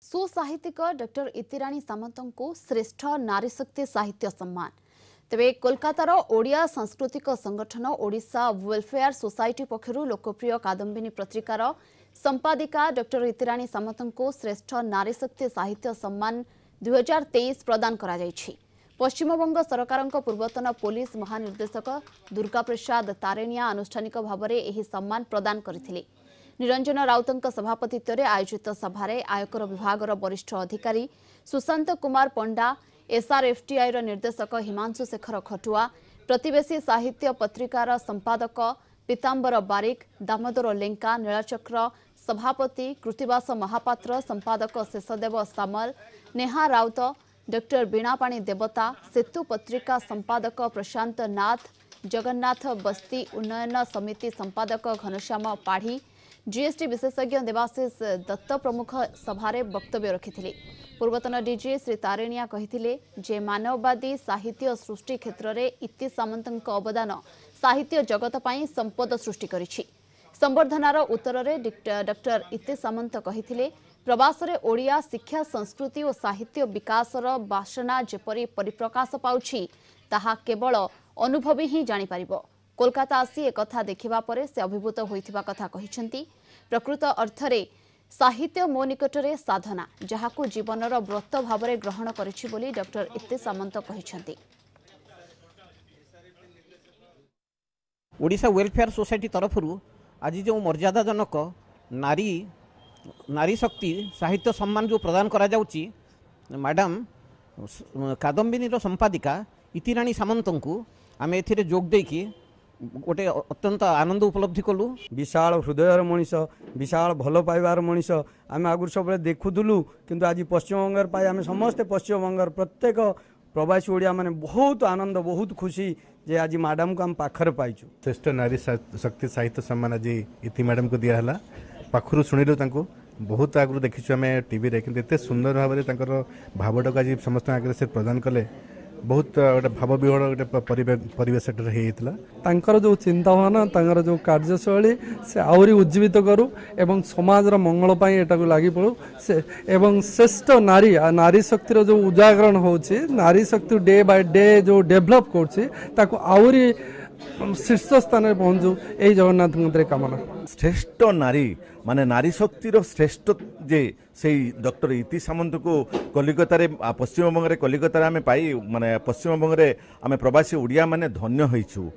सुसाहित्यिक doctor इतिराणी सामंत को श्रेष्ठ नारी शक्ति साहित्य सम्मान। तेबे कोलकातार ओडिया सांस्कृतिक संगठन ओडिशा वेलफेयर सोसाइटी पक्षरु लोकप्रिय कादम्बिनी पत्रिकार संपादिका डॉक्टर इतिराणी सामंत को श्रेष्ठ नारी शक्ति साहित्य सम्मान 2023 प्रदान करा जायछि। पश्चिमबंग सरकार पूर्वतन पुलिस महानिर्देशक दुर्गा प्रसाद तारेनिया आनुष्ठानिक भाव में यह सम्मान प्रदान करथिले। निरंजन राउतଙ୍କ सभापतित्व आयोजित सभारे आयकर विभाग वरिष्ठ अधिकारी सुशांत कुमार पंडा, एसआरएफटीआई निर्देशक हिमांशु शेखर खटुआ, प्रतिवेशी साहित्य पत्रिकार संपादक पीतांबर बारिक, दामोदर लेंका, नीलचक्र सभापति कृतिवास महापात्र, संपादक शेषदेव सामल, नेहा राउत, डॉक्टर बीणापाणी देवता, सेतु पत्रिका संपादक प्रशांत नाथ, जगन्नाथ बस्ती उन्नयन समिति संपादक घनश्याम पाढ़ी, जीएसटी विशेषज्ञ देवाशीष दत्त प्रमुख सभारे वक्तव्य रखिथिले। पूर्वतन डीजी श्री तारेनिया कहिथिले जे मानववादी साहित्य सृष्टि क्षेत्र में इति सामंतଙ୍କ अवदान साहित्य जगत पई संपद सृष्टि करिछि। संबर्धनार उत्तर में डॉक्टर इति सामंत कहिथिले प्रवास रे ओडिया शिक्षा संस्कृति और साहित्य विकासर बासना जेपरी परिप्रकाश पाउछि ताहा केवल अनुभवी ही जानि पारिबो। कोलकाता आसी एक कथा देखिबा परे से अभिभूत होइथिबा कथा कहिसेंती। प्रकृत अर्थरे साहित्य मो निकटरे साधना जहाकू जीवनर व्रत भावरे ग्रहण करिछि बोली डॉक्टर इत्ते सामंत कहिसेंती। ओडिशा वेलफेयर सोसाइटी तरफरु आज जो मर्यादाजनक नारी शक्ति साहित्य सम्मान जो प्रदान करा जाउची मैडम कादम्बिनी संपादिका इतिराणी सामंत को आम ए जोग देकी गोटे अत्यंत आनंद उपलब्धि कलु। विशाल हृदयर मनीष, विशाल भल पाइबार मनीष आम आगुरी सब देखुलु, किंतु आज पश्चिमबंग आम समस्ते पश्चिमबंग प्रत्येक प्रवासी ओडिया माने बहुत आनंद बहुत खुशी जे आज मैडम को आम पाखर पाइचु। श्रेष्ठ नारी शक्ति साहित्य सम्मान आज इति मैडम को दिया पाखर शुणिलु बहुत आगु देखीचु आम टीवी रे, किंतु एते सुंदर भाव में भावटा आज समस्त आगे से प्रदान कले बहुत गोटे भाव विहल गोटे परिवेश जो चिंता भावना जो कार्यशैली से आहरी उज्जीवित करूँ एवं समाज मंगल एटा को लगी पड़ू से एवं श्रेष्ठ नारी शक्तिर जो उजागरण होची नारी शक्ति डे बाय डे जो डेभलप कररी शीर्ष स्थान में पहुंचू यही जगन्नाथ मंदिर कामना। श्रेष्ठ नारी माने नारी शक्तिर श्रेष्ठ जे से डॉक्टर इति सामंत को कलिकता पश्चिमबंग कलिकता आम पाई माने पश्चिमबंग आम प्रवासी ओडिया माने धन्य होइछु।